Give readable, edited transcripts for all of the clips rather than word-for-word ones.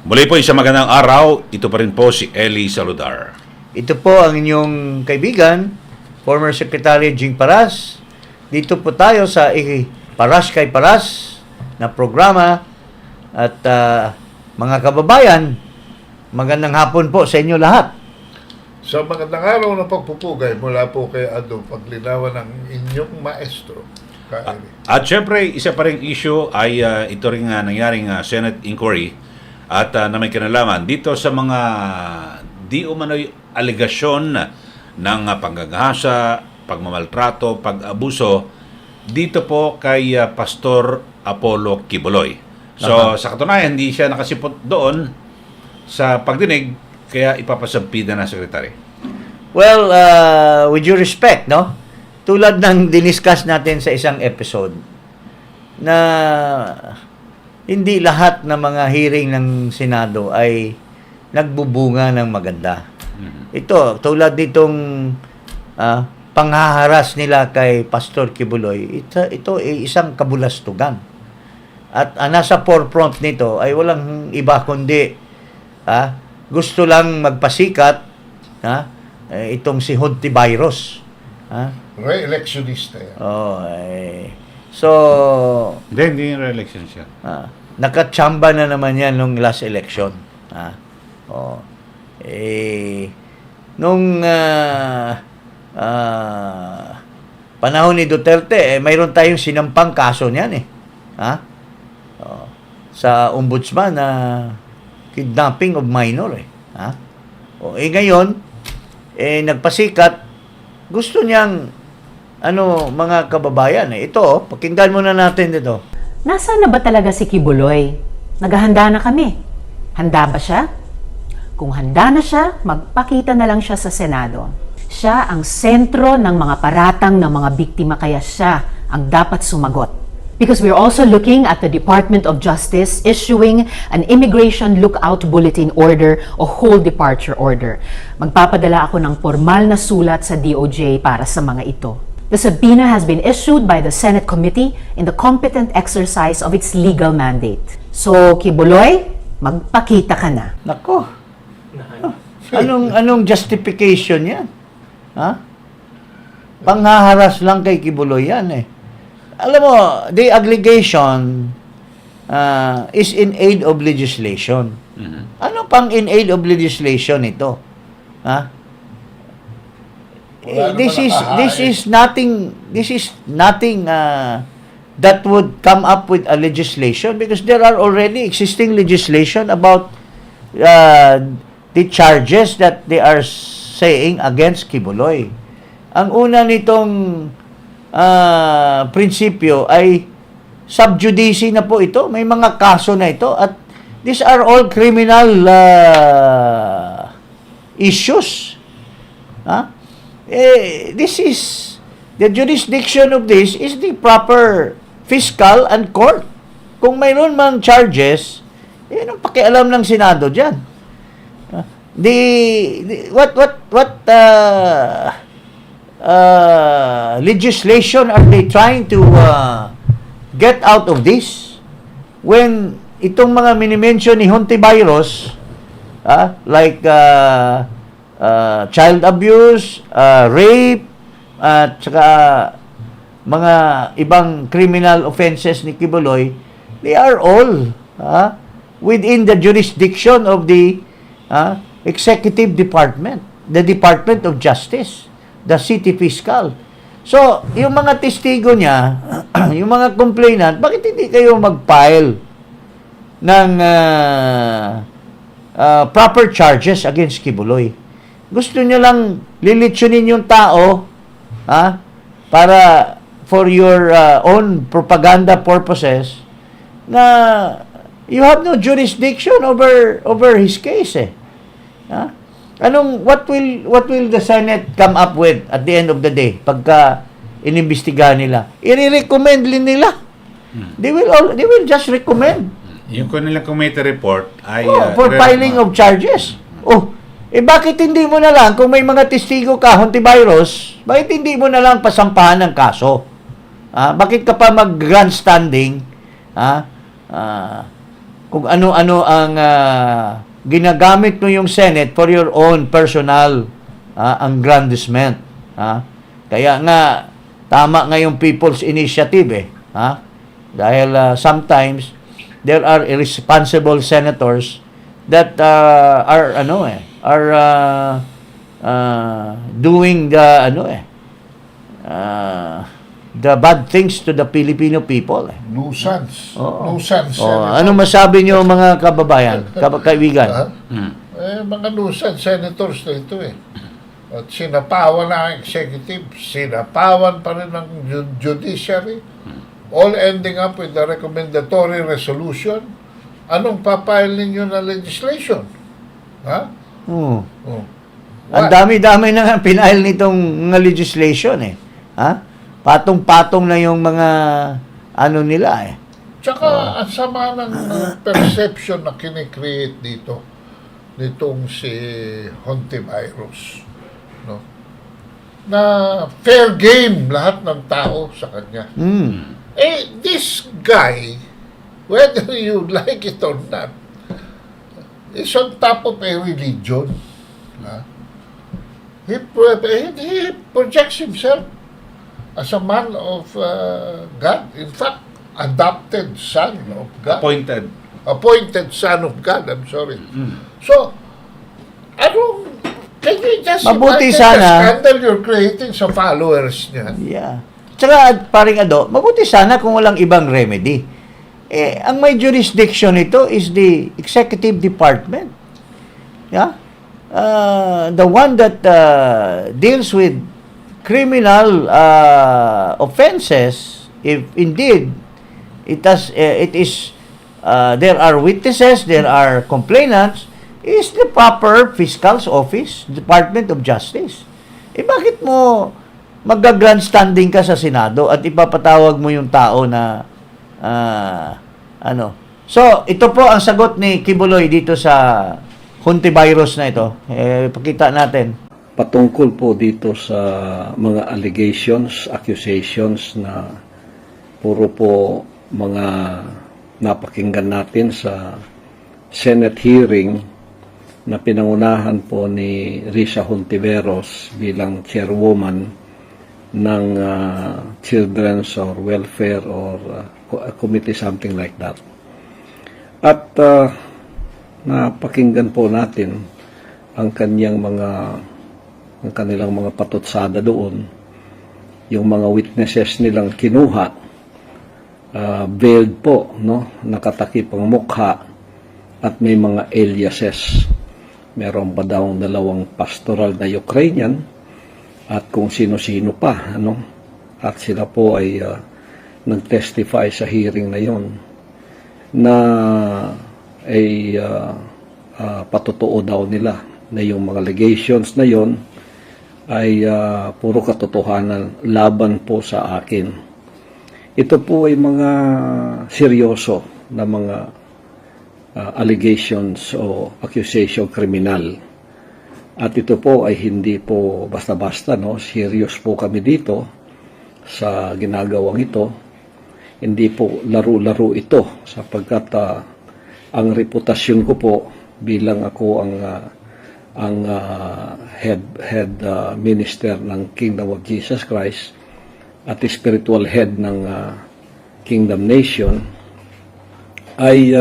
Muli po isang magandang araw. Ito pa rin po si Eli Saludar. Ito po ang inyong kaibigan, former Secretary Jing Paras. Dito po tayo sa Paras kay Paras na programa. At mga kababayan, magandang hapon po sa inyo lahat. Sa magandang araw na pagpupugay mula po kay Ado, paglinawan ng inyong maestro. At syempre, isa pa ring issue ay ito ring nangyaring Senate inquiry at na may kinalaman dito sa mga di umano'y alegasyon ng panggagahasa, pagmamaltrato, pag-abuso dito po kay Pastor Apollo Quiboloy. So, sa katunayan, hindi siya nakasipot doon sa pagdinig, kaya ipapasampida na Secretary. Well, with due respect, no? Tulad ng diniscuss natin sa isang episode na hindi lahat ng mga hearing ng Senado ay nagbubunga ng maganda. Ito, tulad nitong panghaharas nila kay Pastor Quiboloy, ito ay isang kabulastugan. At nasa forefront nito ay walang iba kundi gusto lang magpasikat itong si Hontivirus. Re-electionista yan. So, Hindi yung re-election siya. nakachamba na naman yan nung last election. Nung panahon ni Duterte, mayroon tayong sinampang kaso niyan sa ombudsman na kidnapping of minor ngayon nagpasikat, gusto niyang mga kababayan ito, pakinggan muna natin dito. Nasaan na ba talaga si Quiboloy? Naghahanda na kami. Handa ba siya? Kung handa na siya, magpakita na lang siya sa Senado. Siya ang sentro ng mga paratang ng mga biktima, kaya siya ang dapat sumagot. Because we're also looking at the Department of Justice issuing an Immigration Lookout Bulletin Order o Whole Departure Order. Magpapadala ako ng formal na sulat sa DOJ para sa mga ito. The subpoena has been issued by the Senate Committee in the competent exercise of its legal mandate. So, Quiboloy, magpakita ka na. Nako. Anong justification yan? Panghaharas lang kay Quiboloy yan Alam mo, the allegation is in aid of legislation. Ano pang in aid of legislation ito? This is nothing that would come up with a legislation, because there are already existing legislation about the charges that they are saying against Quiboloy. Ang una nitong prinsipyo ay sub judice na po ito. May mga kaso na ito, at these are all criminal issues. This is the jurisdiction of this is the proper fiscal and court. Kung mayroon mang charges, anong pakialam ng Senado diyan? What legislation are they trying to get out of this when itong mga minimension ni Hontivirus like child abuse, rape, at saka mga ibang criminal offenses ni Quiboloy, they are all within the jurisdiction of the Executive Department, the Department of Justice, the City Fiscal. So, yung mga testigo niya, yung mga complainant, bakit hindi kayo mag-file ng proper charges against Quiboloy? Gusto nyo lang lilitsunin yung tao para for your own propaganda purposes, na you have no jurisdiction over his case what will the Senate come up with at the end of the day pagka inimbestigahan nila? I-recommend din nila. They will just recommend. Yung kanilang committee report ay for filing of charges. Bakit hindi mo na lang, kung may mga testigo ka, Hontivirus, bakit hindi mo na lang pasampahan ng kaso? Bakit ka pa mag-grandstanding kung ano-ano ang ginagamit mo yung Senate for your own personal aggrandizement. Kaya nga, tama nga yung People's Initiative eh. Dahil sometimes, there are irresponsible senators that are doing the bad things to the Filipino people. Nuisance. Oo. Nuisance. Ano masabi niyo mga kababayan, kaibigan? Mga nuisance senators na ito eh. At sinapawan na ang executive, sinapawan pa rin ng judiciary, all ending up with the recommendatory resolution. Anong papile ninyo na legislation? Ang dami-dami na nga pinail nitong mga legislation eh. Patong-patong na yung mga nila eh. Tsaka ang sama ng perception na kinikreate dito nitong si Hontivirus. No? Na fair game lahat ng tao sa kanya. This guy, whether you like it or not, is on top of a religion. He projects himself as a man of God. In fact, adopted son of God. Appointed son of God, I'm sorry. So, can you just Mabuti imagine sana, the scandal you're creating sa followers niya? Yeah. Tsaka, paring Ado, mabuti sana kung walang ibang remedy. Ang may jurisdiction nito is the executive department. Yeah? The one that deals with criminal offenses, if indeed there are witnesses, there are complainants, is the proper fiscal's office, Department of Justice. Bakit mo mag-grandstanding ka sa Senado at ipapatawag mo yung tao na So, ito po ang sagot ni Quiboloy dito sa Hontivirus na ito. Pakita natin. Patungkol po dito sa mga allegations, accusations na puro po mga napakinggan natin sa Senate hearing na pinangunahan po ni Risa Hontiveros bilang chairwoman ng Children's or Welfare or Committee, something like that. At napakinggan po natin ang kanilang mga patutsada doon, yung mga witnesses nilang kinuha, veiled po, no, nakatakip ang mukha at may mga aliases. Meron pa daw 2 pastoral na Ukrainian at kung sino-sino pa, at sila po ay nag-testify sa hearing na yon na ay patotoo daw nila na yung mga allegations na yon ay puro katotohanan laban po sa akin. Ito po ay mga seryoso na mga allegations o accusation criminal. At ito po ay hindi po basta-basta, no? Serious po kami dito sa ginagawang ito. Hindi po laro-laro ito sapagkat ang reputasyon ko po bilang ako ang head minister ng Kingdom of Jesus Christ at spiritual head ng Kingdom Nation ay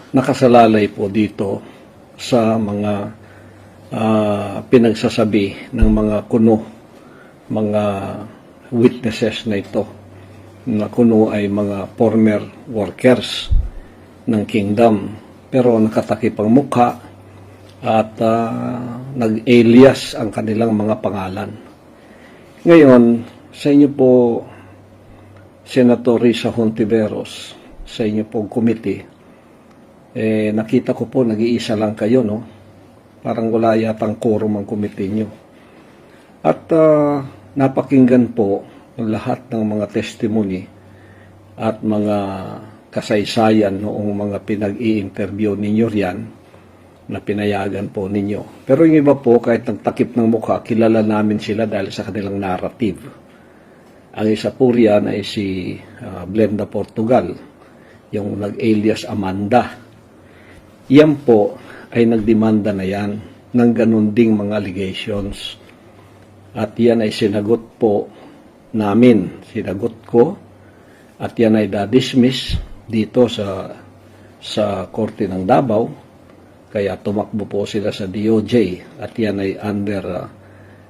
nakasalalay po dito sa mga pinagsasabi ng mga mga witnesses na ito, na kuno ay mga former workers ng kingdom pero nakatakip ang mukha at nag-alias ang kanilang mga pangalan. Ngayon, sa inyo po, Senator Risa Hontiveros, sa inyo pong committee, nakita ko po nag-iisa lang kayo, no? Parang wala yatang quorum ang committee nyo. At napakinggan po lahat ng mga testimony at mga kasaysayan noong mga pinag-i-interview ninyo riyan na pinayagan po ninyo. Pero yung iba po, kahit nagtakip ng mukha, kilala namin sila dahil sa kanilang narrative. Ang isa po riyan ay si Blenda Portugal. yung nag-alias Amanda. Yan po ay nagdemanda na yan ng ganun ding mga allegations. At yan ay sinagot po namin, sinagot ko, at yan ay da-dismiss dito sa Korte ng Davao. Kaya tumakbo po sila sa DOJ at yan ay under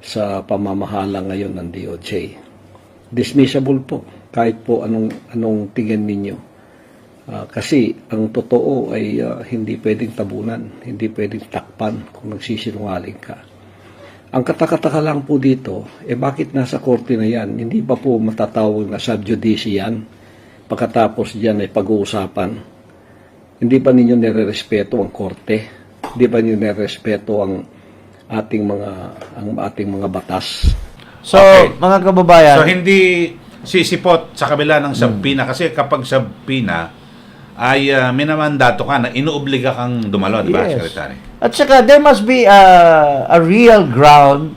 sa pamamahala ngayon ng DOJ. Dismissible po kahit po anong tingin ninyo. Kasi ang totoo ay hindi pwedeng tabunan, hindi pwedeng takpan kung nagsisinungaling ka. Ang katakataka lang po dito, bakit nasa korte na yan? Hindi pa po matatawag na sub judice yan? Pagkatapos diyan ay pag-uusapan. Hindi pa ninyo nire-respeto ang korte? Hindi pa ninyo nire-respeto ang ating mga batas? So, Okay. mga kababayan, So hindi sisipot sa kabila ng sabpina kasi kapag sabpina ay minamandato ka na inuobliga kang dumalo, di ba, Yes. Secretary? at saka there must be a real ground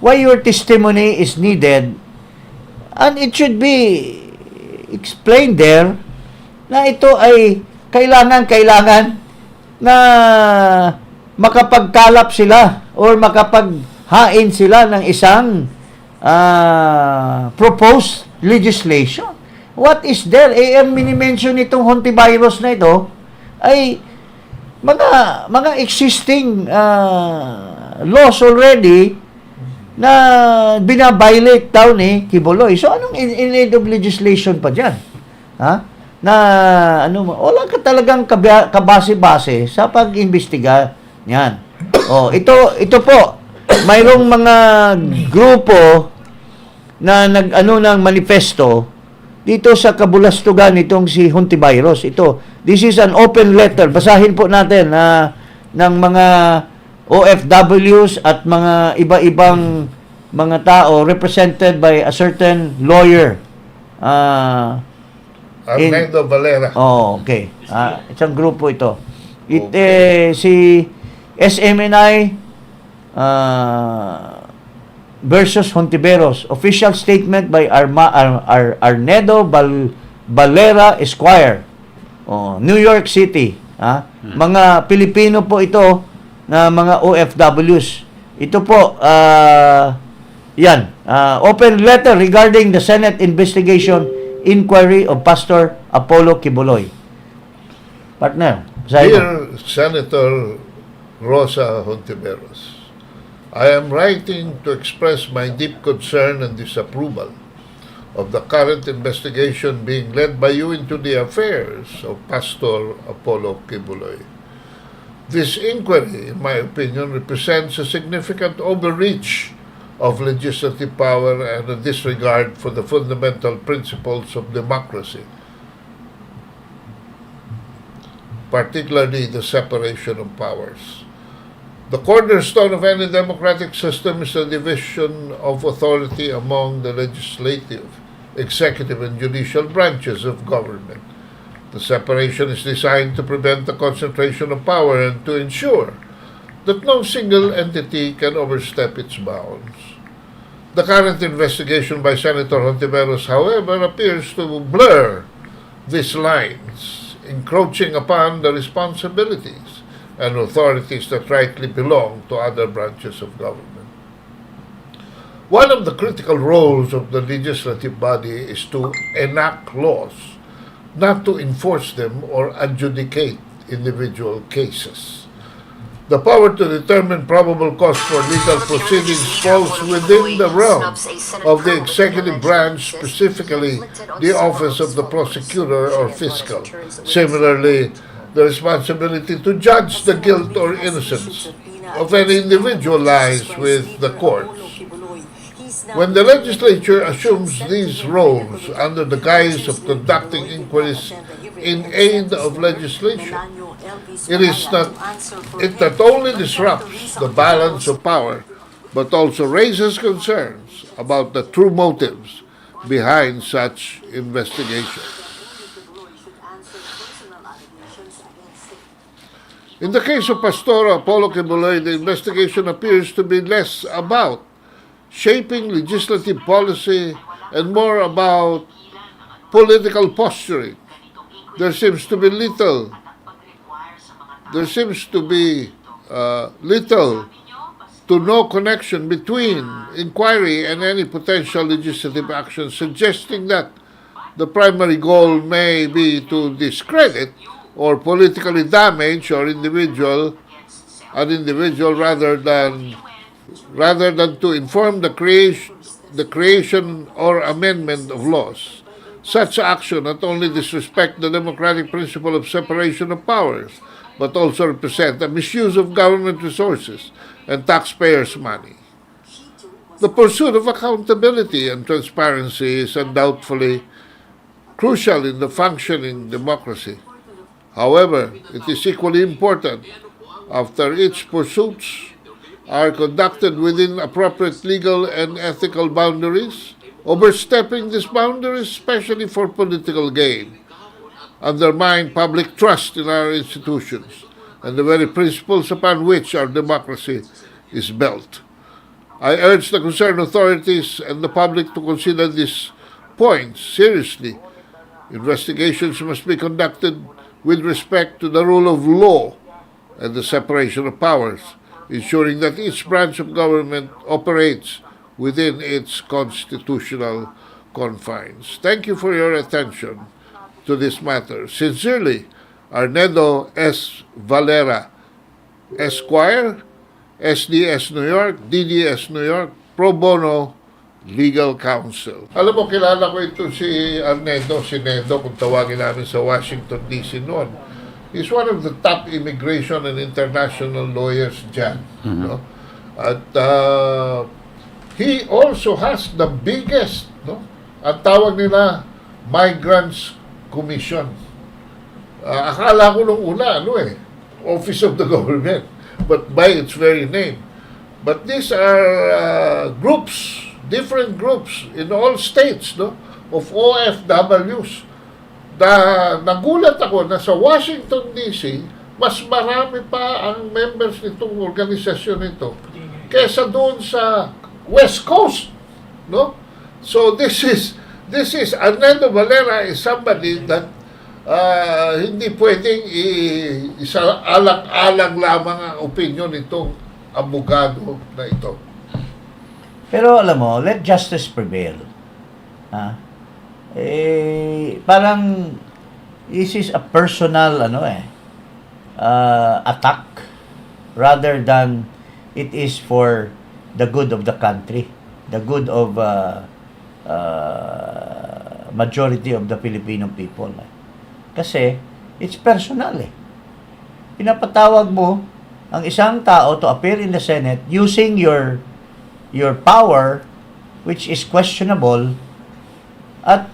why your testimony is needed, and it should be explained there na ito ay kailangan na makapagkalap sila or makapaghain sila ng isang proposed legislation. What is there? Ang mini-mention itong hantavirus na ito ay mga existing laws already na binabiolate daw ni Quiboloy. So, anong in need of legislation pa dyan? Ha? Na, wala ka talagang kabase-base sa pag-imbestiga niyan. Ito po, mayroong mga grupo na ng manifesto dito sa kabulastugan nitong si hantavirus. This is an open letter. Basahin po natin ng mga OFWs at mga iba-ibang mga tao represented by a certain lawyer. Arnendo Valera. Okay. Isang grupo ito. Si SMNI versus hantavirus. Official statement by Arnendo Valera Esquire. New York City. Mga Pilipino po ito na mga OFWs. Ito po, yan. Open letter regarding the Senate investigation inquiry of Pastor Apollo Quiboloy. Partner, Dear Senator Rosa Hontiveros, I am writing to express my deep concern and disapproval of the current investigation being led by you into the affairs of Pastor Apollo Quiboloy. This inquiry, in my opinion, represents a significant overreach of legislative power and a disregard for the fundamental principles of democracy, particularly the separation of powers. The cornerstone of any democratic system is the division of authority among the legislative, executive, and judicial branches of government. The separation is designed to prevent the concentration of power and to ensure that no single entity can overstep its bounds. The current investigation by Senator Hontiveros, however, appears to blur these lines, encroaching upon the responsibilities and authorities that rightly belong to other branches of government. One of the critical roles of the legislative body is to enact laws, not to enforce them or adjudicate individual cases. The power to determine probable cause for legal proceedings falls within the realm of the executive branch, specifically the office of the prosecutor or fiscal. Similarly, the responsibility to judge the guilt or innocence of any individual lies with the courts. When the legislature assumes these roles under the guise of conducting inquiries in aid of legislation, it not only disrupts the balance of power, but also raises concerns about the true motives behind such investigation. In the case of Pastor Apollo Quiboloy, the investigation appears to be less about shaping legislative policy and more about political posturing there seems to be little. There seems to be little to no connection between inquiry and any potential legislative action, suggesting that the primary goal may be to discredit or politically damage an individual rather than to inform the creation or amendment of laws. Such action not only disrespect the democratic principle of separation of powers, but also represent a misuse of government resources and taxpayers' money. The pursuit of accountability and transparency is undoubtedly crucial in the functioning democracy. However, it is equally important after its pursuits are conducted within appropriate legal and ethical boundaries. Overstepping these boundaries, especially for political gain, undermine public trust in our institutions and the very principles upon which our democracy is built. I urge the concerned authorities and the public to consider these points seriously. Investigations must be conducted with respect to the rule of law and the separation of powers, ensuring that each branch of government operates within its constitutional confines. Thank you for your attention to this matter. Sincerely, Arnedo S. Valera, Esquire, SDS New York, DDS New York, Pro Bono Legal Counsel. Alam mo, kilala ko ito si Arnedo, si Nedo, kung tawagin namin sa Washington, D.C. noon. He's one of the top immigration and international lawyers dyan. No? At he also has the biggest, no? Ang tawag nila, Migrants Commission. Akala ko nung una, Office of the Government, but by its very name. But these are groups, different groups in all states, no? Of OFWs. Nagulat ako na sa Washington, D.C., mas marami pa ang members nitong organisasyon nito kesa doon sa West Coast, no? So this is Arnaldo Valera is somebody that hindi pwedeng isaalang-alang lamang ang opinion nitong abogado na ito. Pero alam mo, let justice prevail. Parang this is a personal attack rather than it is for the good of the country, the good of majority of the Filipino people. Kasi it's personal Pinapatawag mo ang isang tao to appear in the Senate using your power, which is questionable, at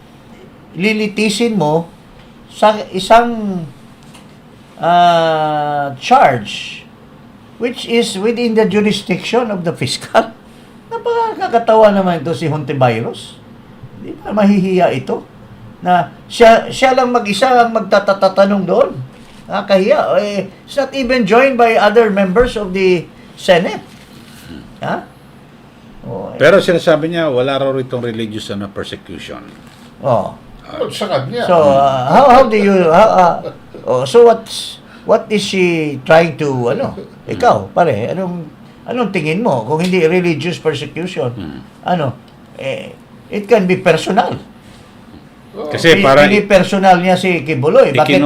lilitisin mo sa isang charge which is within the jurisdiction of the fiscal. Napakakatawa naman ito si Hontiveros. Hindi ba mahihiya ito? Na siya lang mag-isa ang magtatatanong doon. Nakakahiya. It's not even joined by other members of the Senate. Pero sinasabi niya, wala raw itong religious persecution. Sa kanya. So, how do you... so, what is she trying to... Ikaw, pare, anong tingin mo? Kung hindi religious persecution, it can be personal. Kasi parang hindi personal niya si Quiboloy. Bakit?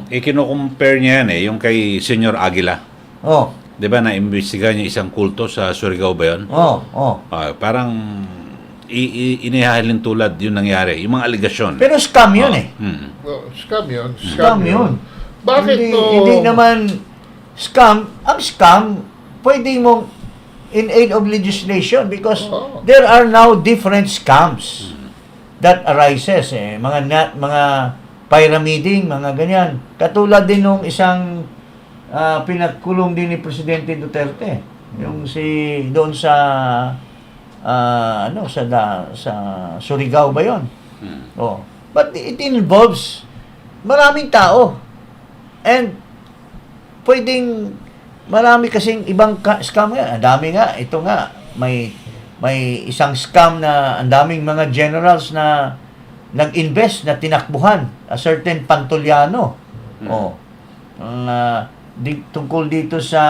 Ikino-compare niya yan yung kay Senyor Aguila. Oh. 'Di ba na-imbestiga niya isang kulto sa Surigao ba yun? Parang inihahalin tulad yung nangyari, yung mga aligasyon. Pero scam yun Scam yun. Bakit hindi naman scam. Ang scam, pwede mong in aid of legislation because there are now different scams that arises mga pyramiding, mga ganyan. Katulad din nung isang pinagkulong din ni Presidente Duterte, yung doon sa sa Surigao ba 'yon? But it involves maraming tao. And pwedeng marami kasing ibang scam yan. Ang dami nga, ito nga may isang scam na ang daming mga generals na nag-invest na tinakbuhan a certain Pantoliano. Tungkol dito sa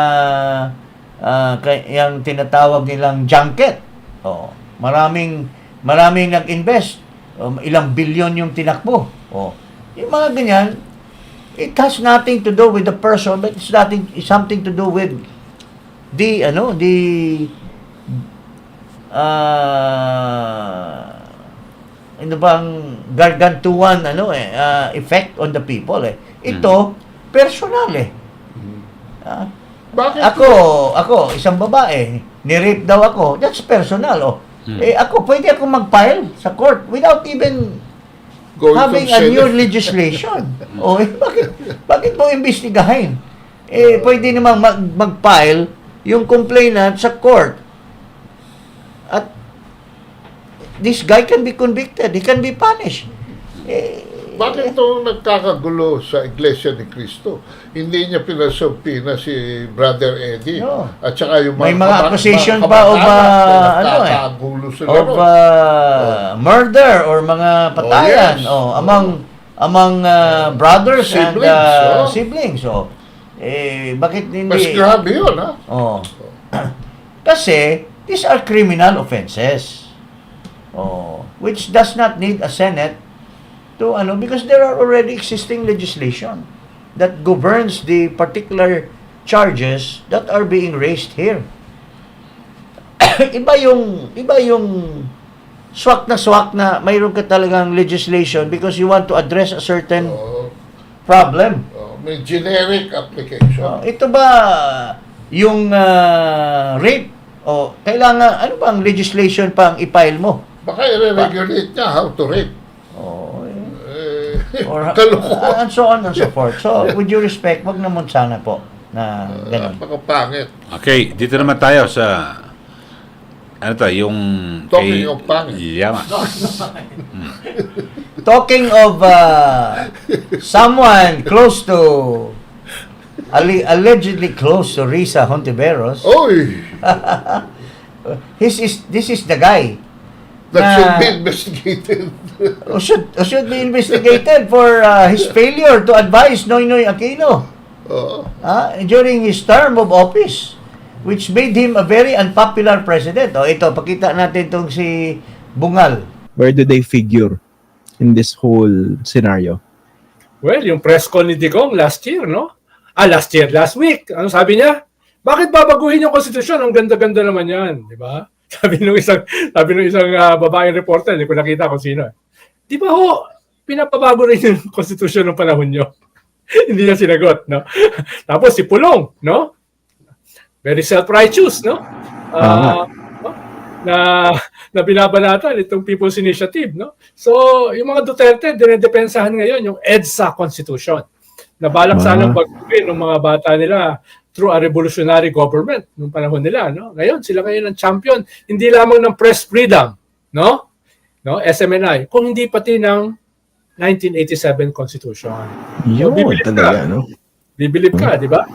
yung tinatawag nilang junket. Maraming nag-invest. Ilang bilyon yung tinakbo. Yung mga ganyan, it has nothing to do with the person, but it's something to do with the ano bang gargantuan effect on the people Ito personal Bakit? Ako isang babae, ni-rape daw ako. That's personal ako pwede ako mag-file sa court without even having a new legislation. Bakit mo imbestigahin? Pwede namang mag-file yung complainant sa court. At this guy can be convicted. He can be punished. Bakit ito nagkakagulo sa Iglesia ni Cristo? Hindi niya pinasubpina si Brother Eddie. No. At saka yung May mga accusation pa of murder or mga patayan among brothers Siblings, and siblings. Bakit hindi? Mas grabe yun, ha? Kasi these are criminal offenses. Which does not need a Senate to because there are already existing legislation that governs the particular charges that are being raised here. iba yung swak na mayroon ka talagang legislation because you want to address a certain problem. May generic application. Ito ba yung rape kailangan ano bang legislation pa ang i-file mo? Baka i-regulate niya how to rape. Or Kalokohan. and so on and so forth. So, with due respect, wag naman sana po na ganun. Napakapangit. Okay, dito naman tayo sa yung Talking of pangit. Yamas. Talking of someone close to allegedly close to Risa Hontiveros. Oy! This is the guy That should be investigated. should be investigated for his failure to advise Noynoy Aquino during his term of office, which made him a very unpopular president. Ito, pakita natin itong si Bungal. Where do they figure in this whole scenario? Well, yung press con ni Digong last year, no? Last week. Ano sabi niya? Bakit babaguhin yung konstitusyon? Ang ganda-ganda naman yan, di ba? Sabi nung isang babaeng reporter, hindi ko nakita kung sino. Di ba pinapabago rin yung konstitusyon ng panahon nyo? Hindi niya sinagot, no? Tapos si Pulong, no? Very self-righteous, no? Na binabanatan itong People's Initiative, no? So, yung mga Duterte, dinedepensahan ngayon yung EDSA Constitution. Nabalak sanang baguhin ng mga bata nila through a revolutionary government nung panahon nila, no? Ngayon, sila ngayon ang champion, hindi lamang ng press freedom, no? SMNI, kung hindi pati ng 1987 Constitution. Yun, talaga, no? Bibilib ka, di ba?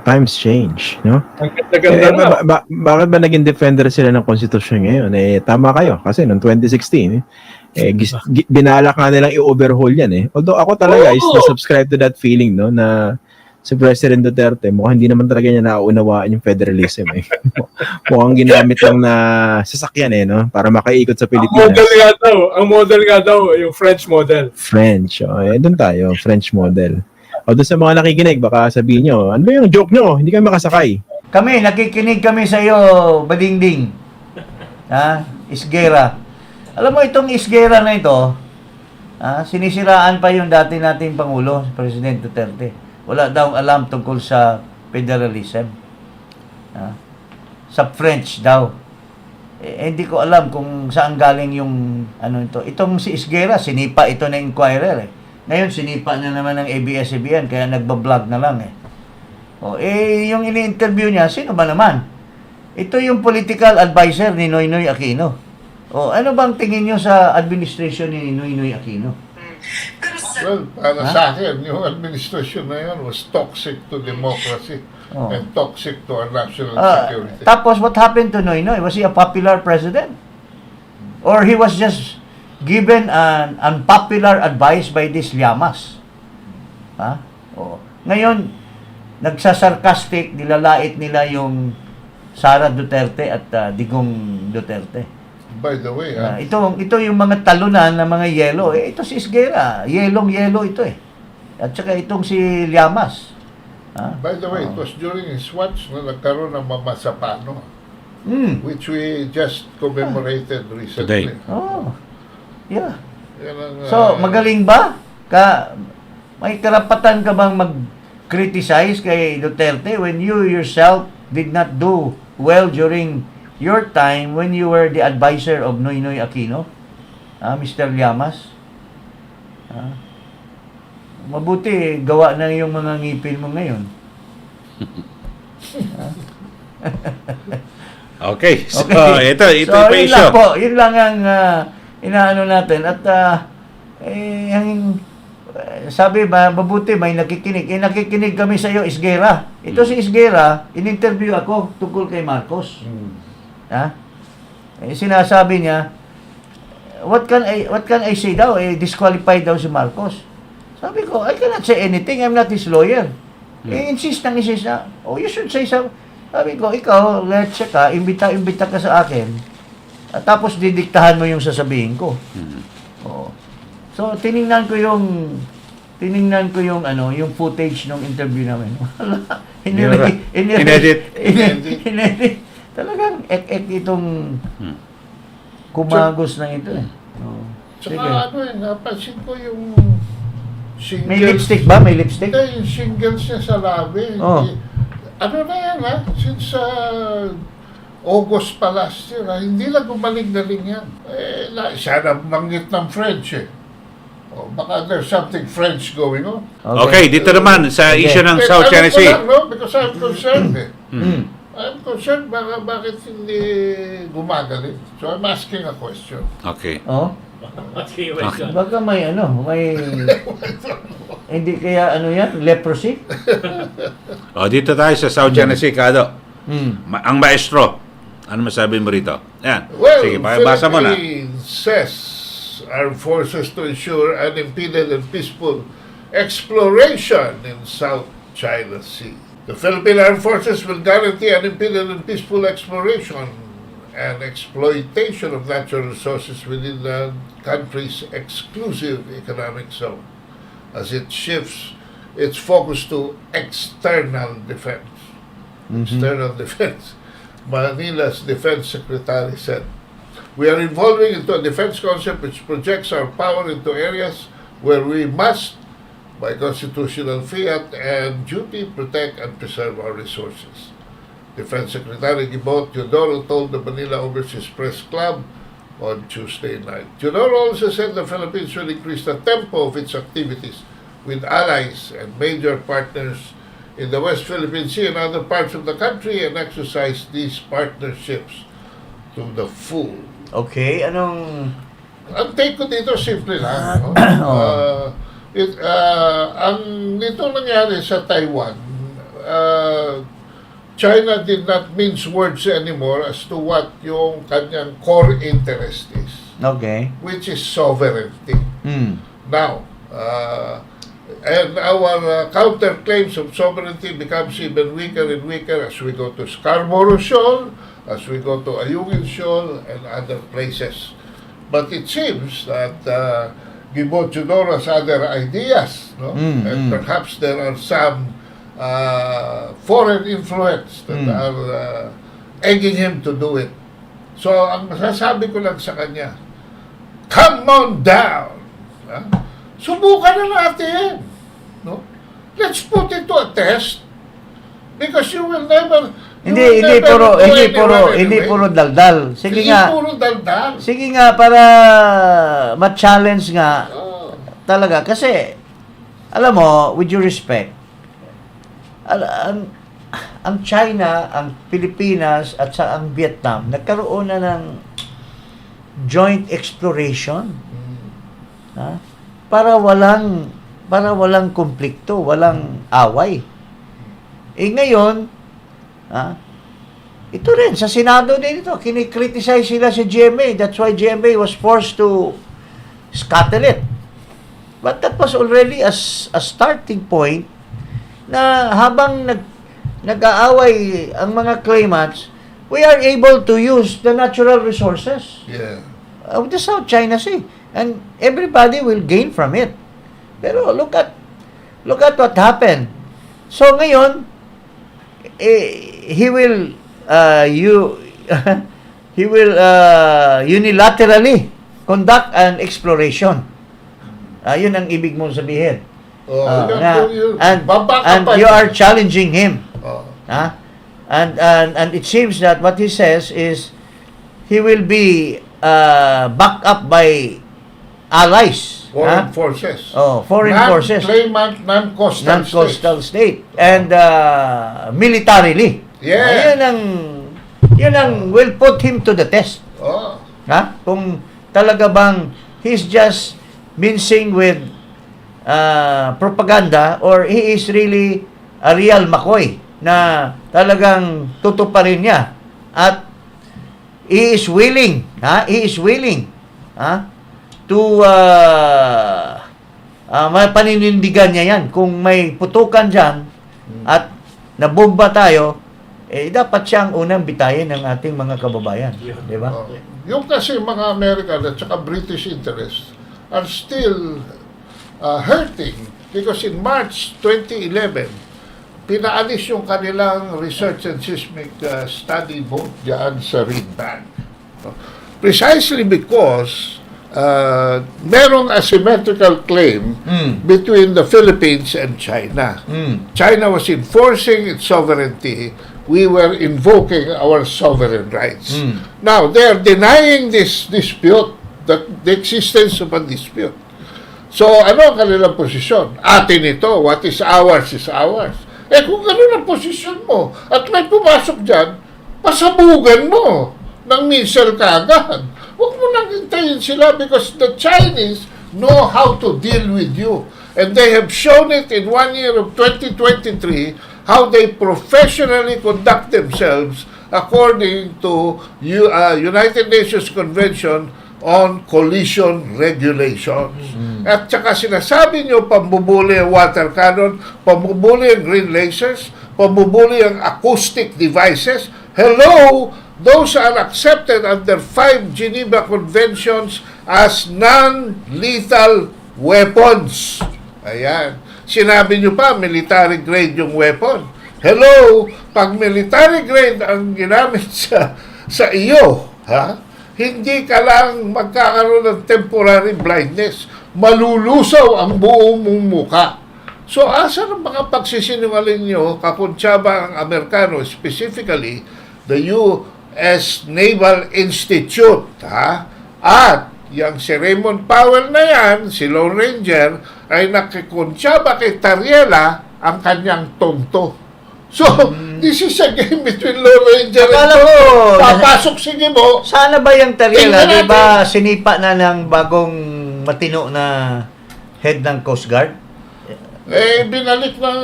Times change, no? Ang ganda-ganda na. Bakit ba naging defender sila ng Constitution ngayon? Tama kayo, kasi noong 2016, binalak nga nilang i-overhaul yan, Although ako talaga is na-subscribe to that feeling, no, na si President Duterte, mukhang hindi naman talaga niya nauunawaan yung federalism, Mukhang ginamit lang na sasakyan, no, para makaikot sa Pilipinas. Ang model nga daw, yung French model. French, doon tayo, French model. Doon sa mga nakikinig, baka sabihin nyo, ano ba yung joke nyo? Hindi kami makasakay. Nakikinig kami sa iyo, Badingding. Isgera. Alam mo, itong Isgera na ito, sinisiraan pa yung dati nating Pangulo, President Duterte. Wala daw alam tungkol sa federalism. Sa French daw. Hindi ko alam kung saan galing yung ito. Itong si Isgera, sinipa ito na Inquirer. Ngayon, sinipa na naman ng ABS-CBN, kaya nagbablog na lang yung ini-interview niya, sino ba naman? Ito yung political advisor ni Noynoy Aquino. Ano bang tingin niyo sa administration ni Noynoy Aquino? Well, para sa akin, yung administration na yun was toxic to democracy and toxic to our national security. Tapos, what happened to Noynoy? Was he a popular president? Or he was just given an unpopular advice by this Llamas. Ha? Oo. Ngayon, nagsasarcastic, nilalait nila yung Sara Duterte at Digong Duterte. By the way, Ito yung mga talunan ng mga yelo. Ito si Isguera. Yellow ito eh. At saka itong si Llamas. by the way, it was during his watch na nagkaroon ng mamasapano, which we just commemorated recently. Today. Oh. Yeah. Yan ang, So, magaling ba? May karapatan ka bang mag-criticize kay Duterte when you yourself did not do well during your time when you were the advisor of Noynoy Aquino? Mr. Llamas? Mabuti, gawa na yung mga ngipin mo ngayon. Okay. So, Okay. ito So, pa yun issue. lang po. Yun lang ang inaano natin. At sabi ba, mabuti may nakikinig. Nakikinig kami sa iyo, Isguera. Ito si Isguera, in-interview ako tungkol kay Marcos. Sinasabi niya, what can I say daw? Disqualified daw si Marcos. Sabi ko, I cannot say anything. I'm not his lawyer. Insist na. Oh, you should say something. Sabi ko, ikaw, let's check imbita ka sa akin. At tapos didiktahan mo yung sasabihin ko. Oo. So, tiningnan ko yung footage ng interview namin. Wala. Inedit. Inedit. Talagang itong kumagos na ito eh. Oh. Sige. Tsaka napansin ko yung singles. May lipstick ba? May lipstick? Hindi, yung singles niya sa labi. Oh. Ano na yan since August pa last year hindi lang gumaling-galing yan. Siya na banggit ng French baka there's something French going on. Okay, dito naman sa issue ng South China Ko Sea. lang, because I'm concerned I'm concerned bakit hindi gumagaling. So I'm asking a question. Okay. Oh? Baka may hindi kaya yan, leprosy? Dito tayo sa South China Sea, Kado. Ang maestro. Ano masabi mo rito? Yan. Well, Sige, basa mo na. Philippines says armed forces to ensure unimpeded and peaceful exploration in South China Sea. The Philippine Armed Forces will guarantee unimpeded and peaceful exploration and exploitation of natural resources within the country's exclusive economic zone as it shifts its focus to external defense. External defense. Manila's Defense Secretary said, "We are evolving into a defense concept which projects our power into areas where we must, by constitutional fiat and duty, protect and preserve our resources." Defense Secretary Gibot Teodoro told the Manila Overseas Press Club on Tuesday night. Teodoro also said the Philippines will increase the tempo of its activities with allies and major partners in the West Philippine Sea and other parts of the country and exercise these partnerships to the full. Okay, anong... Ang take ko dito, simple lang. Ang nito nangyari sa Taiwan, China did not mince words anymore as to what yung kanyang core interest is. Okay. Which is sovereignty. Now, and our counterclaims of sovereignty becomes even weaker and weaker as we go to Scarborough Shoal, as we go to Ayungin Shoal, and other places. But it seems that Gibot Teodoro has other ideas, no? And perhaps there are some foreign influence that are egging him to do it. So, ang masasabi ko lang sa kanya, come on down! Subukan na natin. No? Let's put it to a test because you will never Hindi puro daldal. Sige nga. Puro daldal. Sige nga para ma-challenge nga. Talaga kasi alam mo, with due respect, ang China, ang Pilipinas at sa ang Vietnam nagkaroon na ng joint exploration. Para walang konflikto, walang away. Ngayon, ito rin, sa Senado din ito, kinikriticize sila si GMA. That's why GMA was forced to scuttle it. But that was already a starting point na habang nag-aaway ang mga claimants, we are able to use the natural resources Yeah. of the South China Sea. And everybody will gain from it. Pero look at what happened. So ngayon, he will he will unilaterally conduct an exploration. Yun ang ibig mong sabihin. And you are challenging him. And it seems that what he says is he will be backed up by allies. Foreign forces. Foreign forces. Non-claimant, non-coastal state. And militarily. Yeah. Yun ang will put him to the test. Oh. Kung talaga bang he's just mincing with propaganda or he is really a real McCoy na talagang tutuparin niya at he is willing to paninindigan niya yan. Kung may putukan dyan at nabomba tayo, dapat siyang unang bitayin ng ating mga kababayan. Di ba? Yung kasi mga American at saka British interests are still hurting because in March 2011, pinaalis yung kanilang research and seismic study boat dyan sa Reed Bank. Precisely because merong asymmetrical claim between the Philippines and China. China was enforcing its sovereignty. We were invoking our sovereign rights. Now, they are denying this dispute, the existence of a dispute. So, ano ang kanilang posisyon? Atin ito, what is ours is ours. Kung gano'n ang posisyon mo, at may pumasok dyan, pasabugan mo ng missile kaagad. Huwag mo nang hintayin sila because the Chinese know how to deal with you. And they have shown it in 1 year of 2023 how they professionally conduct themselves according to United Nations Convention on Collision Regulations. At saka sinasabi nyo, pambubuli ang water cannon, pambubuli ang green lasers, pambubuli ang acoustic devices. Hello! Those are accepted under 5 Geneva Conventions as non-lethal weapons. Ayan. Sinabi nyo pa, military grade yung weapon. Hello, pag military grade ang ginamit sa iyo, hindi ka lang magkakaroon ng temporary blindness. Malulusaw ang buong mong muka. So, asa ng mga pagsisinungaling nyo, kakuntsaba ang Amerikano, specifically, the U.S. Naval Institute, at yung si Raymond Powell na yan, si Lone Ranger, ay nakikuntsaba kay Tariela ang kanyang tonto. So, this is a game between Lone Ranger and Tonto. Papasok si Gibo. Sana ba yung Tariela, di ba sinipa na ng bagong matino na head ng Coast Guard? Binalik ng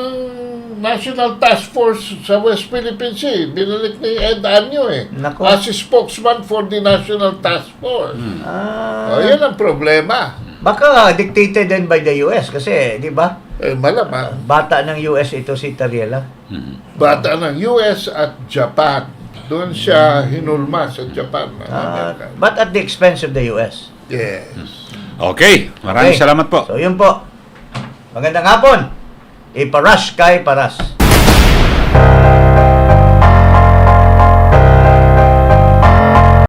National Task Force sa West Philippine Sea. Binalik ni Ed Anyo Nako. as spokesman for the National Task Force. Yan ang problema. Baka dictated din by the US kasi, di ba? Malamang. Bata ng US ito si Tariela. Bata ng US at Japan. Doon siya hinulma sa Japan. But at the expense of the US. Yes. Okay, maraming salamat po. So yun po. Magandang hapon. Iparas kay Paras.